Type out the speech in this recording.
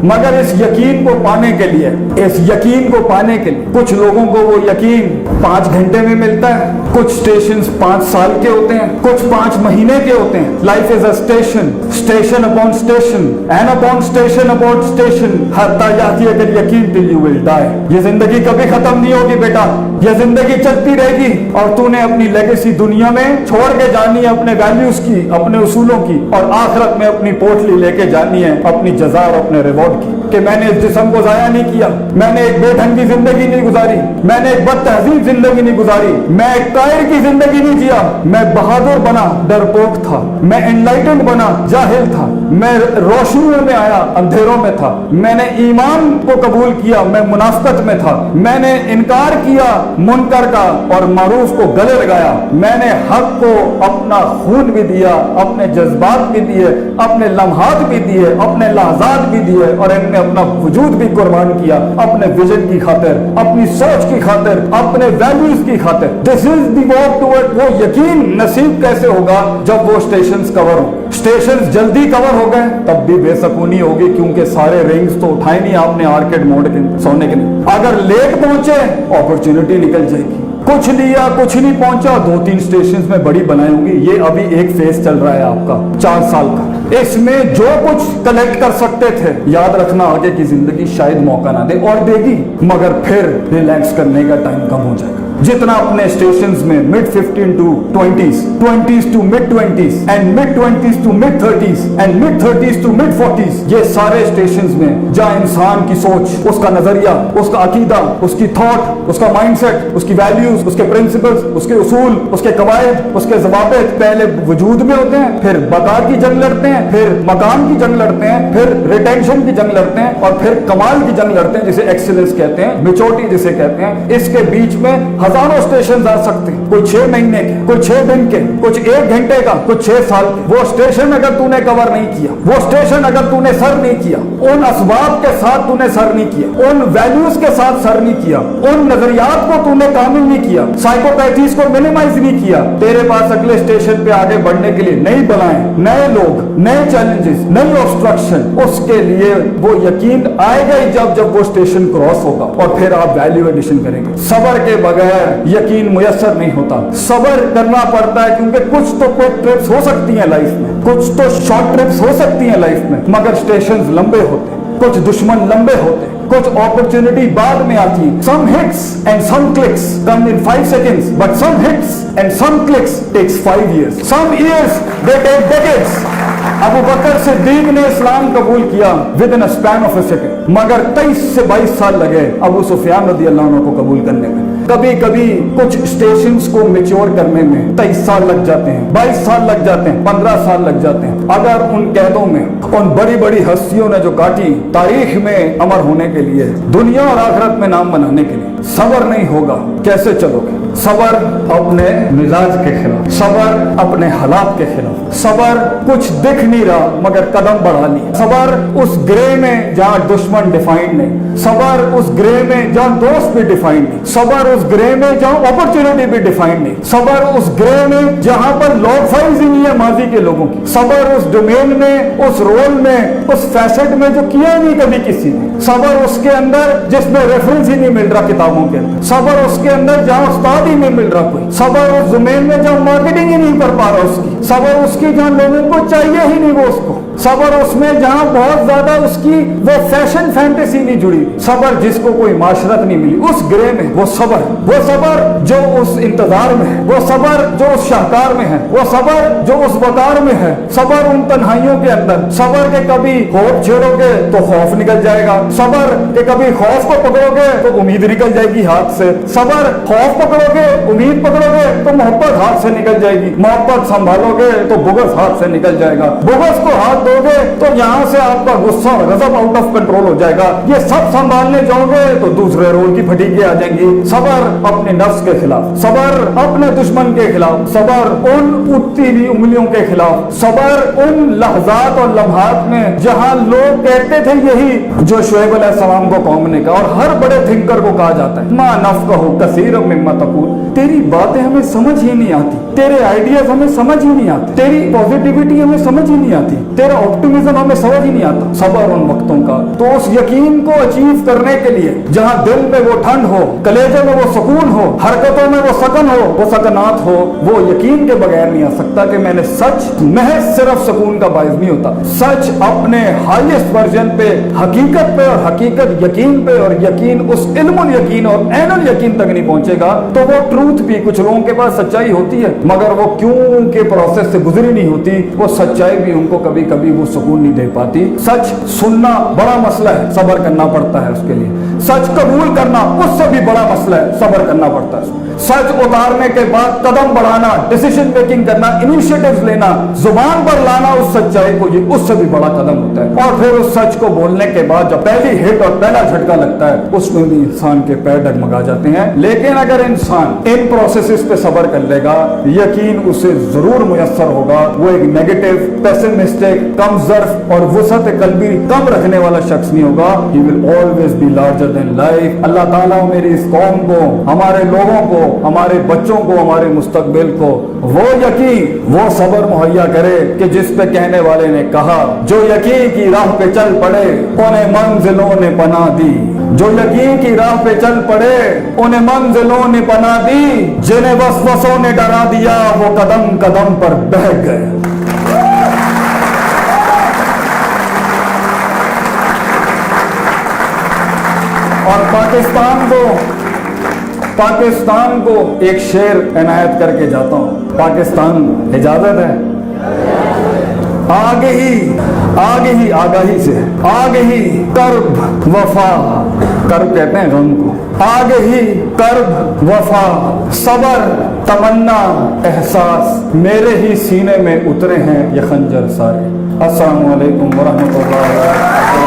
मगर इस यकीन को पाने के लिए, इस यकीन को पाने के लिए कुछ लोगों को वो यकीन 5 घंटे में मिलता है, कुछ स्टेशन 5 साल के होते हैं, कुछ 5 महीने के होते हैं। Life is a station, station upon station and upon station upon station, हत्ता याती अगर यकीन टिल यू विल डाई। ये जिंदगी कभी खत्म नहीं होगी बेटा, ये जिंदगी चलती रहेगी और तूने अपनी लेगेसी दुनिया में छोड़ के जानी है, अपने वैल्यूज की, अपने उसूलों की, और आखिरत में अपनी पोटली लेके जानी है अपनी जज़ा और अपने रिवॉर्ड की, कि मैंने इस जिस्म को जाया नहीं किया, मैंने एक बेढंग की जिंदगी नहीं गुजारी, मैंने एक बदतहजीब जिंदगी नहीं गुजारी, मैं एक कायर की जिंदगी नहीं जिया, मैं बहादुर बना डरपोक था, मैं एनलाइटेंड बना जाहिल था, मैं रोशनियों में आया अंधेरों में था, मैंने ईमान को कबूल किया मैं मुनाफकत में था, मैंने इनकार किया मुनकर का और मारूफ को गले लगाया, मैंने हक को अपना खून भी दिया, अपने जज्बात भी दिए, अपने लम्हात भी दिए, अपने लहजात भी दिए, और इनमें अपना वजूद भी कुर्बान किया अपने विजन की खातिर, अपनी सोच की खातिर, अपने वैल्यूज की खातिर। This is the walk toward. वो यकीन नसीब कैसे होगा जब वो स्टेशंस कवर हो। स्टेशंस जल्दी कवर हो गए तब भी बेसकूनी होगी, क्योंकि सारे रिंग्स तो उठाए नहीं आपने आर्केड मोड के सोने के लिए। अगर लेट पहुंचे अपॉर्चुनिटी निकल जाएगी, कुछ लिया कुछ नहीं पहुंचा, 2-3 स्टेशन में बड़ी बनाई होंगी। ये अभी एक फेज चल रहा है आपका 4 साल का, इसमें जो कुछ कलेक्ट कर सकते थे, याद रखना आगे की जिंदगी शायद मौका ना दे, और देगी मगर फिर रिलैक्स करने का टाइम कम हो जाएगा। जितना अपने स्टेशंस में mid 15 to 20s, 20s to mid 20s and mid 20s to mid 30s and mid 30s to mid 40s, ये सारे स्टेशंस में जहाँ इंसान की सोच, उसका नजरिया, उसका अकीदा, उसकी थॉट, उसका माइंडसेट, उसकी वैल्यूज, उसके प्रिंसिपल्स, उसके उसूल, उसके कवायद, उसके ज़वाबित पहले वजूद में होते हैं, फिर बका की जंग लड़ते हैं, फिर मकाम की जंग लड़ते हैं, फिर रिटेंशन की जंग लड़ते हैं, और फिर कमाल की जंग लड़ते हैं जिसे एक्सीलेंस कहते हैं, मेच्योरिटी जिसे कहते हैं। इसके बीच में हजारों स्टेशन आ सकते हैं, कोई 6 महीने के, कोई 6 दिन के, कुछ 1 घंटे का, कुछ 6 साल के। वो स्टेशन अगर तूने कवर नहीं किया, वो स्टेशन अगर तूने सर नहीं किया, उन असबाब के साथ तूने सर नहीं किया, उन वैल्यूज के साथ सर नहीं किया, उन नजरियात को तूने कामिल नहीं किया, साइकोपैथीज को मिनिमाइज नहीं किया, तेरे पास अगले स्टेशन पे आगे बढ़ने के लिए नई बलाएं, नए लोग, नए चैलेंजेस, नई ऑब्स्ट्रक्शन, उसके लिए वो यकीन आएगा ही जब वो स्टेशन क्रॉस होगा, और फिर आप वैल्यू एडिशन करेंगे। सबर के बगैर यकीन मुयस्सर नहीं होता, सबर करना पड़ता है, क्योंकि कुछ तो क्विक ट्रिप्स हो सकती हैं लाइफ में, कुछ तो शॉर्ट ट्रिप्स हो सकती हैं लाइफ में, मगर स्टेशंस लंबे होते हैं, कुछ दुश्मन लंबे होते हैं, कुछ अपॉर्चुनिटी बाद में आती है। Some hits and some clicks come in 5 seconds, but some hits and some clicks takes 5 years, some years they take decades। Abu Bakr Siddique ने इस्लाम कबूल किया within a span of a second, मगर 23 से 22 साल लगे अबू सुफियान रज़ियल्लाहु अन्हु को कबूल करने में। कभी कभी कुछ स्टेशंस को मैच्योर करने में 23 साल लग जाते हैं, 22 साल लग जाते हैं, 15 साल लग जाते हैं। अगर उन कैदों में उन बड़ी बड़ी हस्तियों ने जो काटी तारीख में अमर होने के लिए, दुनिया और आखिरत में नाम बनाने के लिए, सबर नहीं होगा कैसे चलोगे? सबर अपने मिजाज के खिलाफ, सबर अपने हालात के खिलाफ, सबर कुछ दिख नहीं रहा मगर कदम बढ़ा लिया, सबर उस ग्रे में जहाँ दुश्मन डिफाइंड नहीं, सबर उस ग्रे में जहाँ दोस्त भी डिफाइंड नहीं, सबर उस ग्रे में जहाँ अपॉर्चुनिटी भी डिफाइंड नहीं, सबर उस ग्रे में जहाँ पर लॉग फाइल्स ही नहीं है माजी के लोगों की, सबर उस डोमेन में, उस रोल में, उस फैसेट में जो किया नहीं कभी किसी ने, सबर उसके अंदर जिसमें रेफरेंस ही नहीं मिल रहा किताबों के अंदर, सबर उसके अंदर जहाँ उस्ताद ही नहीं मिल रहा कोई, सबर उस जमीन में जहाँ मार्केटिंग ही नहीं कर पा रहा उसकी, सबर उसकी जहाँ लोगों को चाहिए ही नहीं वो उसको, सबर उसमें जहाँ बहुत ज्यादा उसकी वो फैशन फैंटेसी नहीं जुड़ी, सबर जिसको कोई माशरत नहीं मिली, उस ग्रे में वो सबर जो उस इंतजार में है, वो सबर जो उस शाहकार में है, वो सबर जो उस वकार में है, सबर उन तन्हाइयों के अंदर, सबर के कभी खौफ छेड़ोगे तो खौफ निकल जाएगा, सबर के कभी खौफ को पकड़ोगे तो उम्मीद निकल जाएगी हाथ से, सबर खौफ पकड़ोगे, उम्मीद पकड़ोगे तो मोहब्बत हाथ से निकल जाएगी, मोहब्बत संभालोगे तो बुग़्ज़ हाथ से निकल जाएगा, बुग़्ज़ को हाथ दोगे तो यहाँ से आपका गुस्सा और गज़ब आउट ऑफ कंट्रोल हो जाएगा, ये सब संभालने जाओगे तो दूसरे रोल की फटीकें आ जाएंगी। सबर अपने नफ्स के खिलाफ, सबर अपने दुश्मन के खिलाफ, सबर उन उठती हुई उंगलियों के खिलाफ, सबर उन लहजात और लम्हात में जहाँ लोग कहते थे यही जो शुएब अलैहिस्सलाम को कौम ने कहा, और हर बड़े थिंकर को कहा जाता है, मा नफ़क़हु कसीरम मिम्मा तक़ूल, तेरी बातें हमें समझ ही नहीं आती, तेरे आइडियाज हमें समझ ही नहीं आते, तेरी पॉजिटिविटी हमें समझ ही नहीं आती, तेरा ऑप्टिमिज्म हमें समझ ही नहीं आता। सबर उन वक्तों का। तो उस यकीन को अचीव करने के लिए जहां दिल में वो ठंड हो, कलेजे में वो सुकून हो, हरकतों में वो सकन हो, वो सकनात हो, वो यकीन के बगैर नहीं आ सकता कि मैंने सच महज सिर्फ सुकून का बाइस नहीं होता। सच अपने हाईएस्ट वर्जन पे, हकीकत पे, और हकीकत यकीन पे, और यकीन उस इल्मुल यकीन और ऐनुल यकीन तक नहीं पहुंचेगा तो वो ट्रूथ भी, कुछ लोगों के पास सच्चाई होती है मगर वो क्यों के प्रोसेस से गुजरी नहीं होती, वो सच्चाई भी उनको कभी कभी वो सुकून नहीं दे पाती। सच सुनना बड़ा मसला है, सब्र करना पड़ता है उसके लिए। सच कबूल करना उससे भी बड़ा मसला है, सब्र करना पड़ता है। सच उतारने के बाद कदम बढ़ाना, डिसीजन मेकिंग करना, इनिशिएटिव्स लेना, जुबान पर लाना उस सच्चाई को, ये उससे भी बड़ा कदम होता है। और फिर उस सच को बोलने के बाद जब पहली हिट और पहला झटका लगता है उसमें भी इंसान के पैर डगमगा जाते हैं। लेकिन अगर इंसान इन प्रोसेसेस पे सब्र कर लेगा, यकीन उसे जरूर मुयस्सर होगा। वो एक नेगेटिव, पेसिमिस्टिक, कम ज़र्फ और वुसअत कल्बी कम रखने वाला शख्स नहीं होगा। He will always be larger than life. अल्लाह ताला मेरी इस कौम को, हमारे लोगों को, हमारे बच्चों को, हमारे मुस्तकबिल को वो यकीन, वो सब्र मुहैया करे कि जिस पे कहने वाले ने कहा, जो यकीन की राह पे चल पड़े उन्हें मंजिलों ने पनाह दी। जो यकीन की राह पे चल पड़े उन्हें मंजिलों ने पनाह दी। जिन्हें वसवसों ने डरा दिया वो कदम कदम पर बह गए। और पाकिस्तान को एक शेर इनायत करके जाता हूं। पाकिस्तान, इजाजत है? आगे ही आगाही से, आगे ही कर्ब वफा, कर्ब कहते हैं गम को, आगे ही कर्ब वफा, सबर, तमन्ना, एहसास, मेरे ही सीने में उतरे हैं ये खंजर सारे। अस्सलामु अलैकुम वरहमतुल्लाह।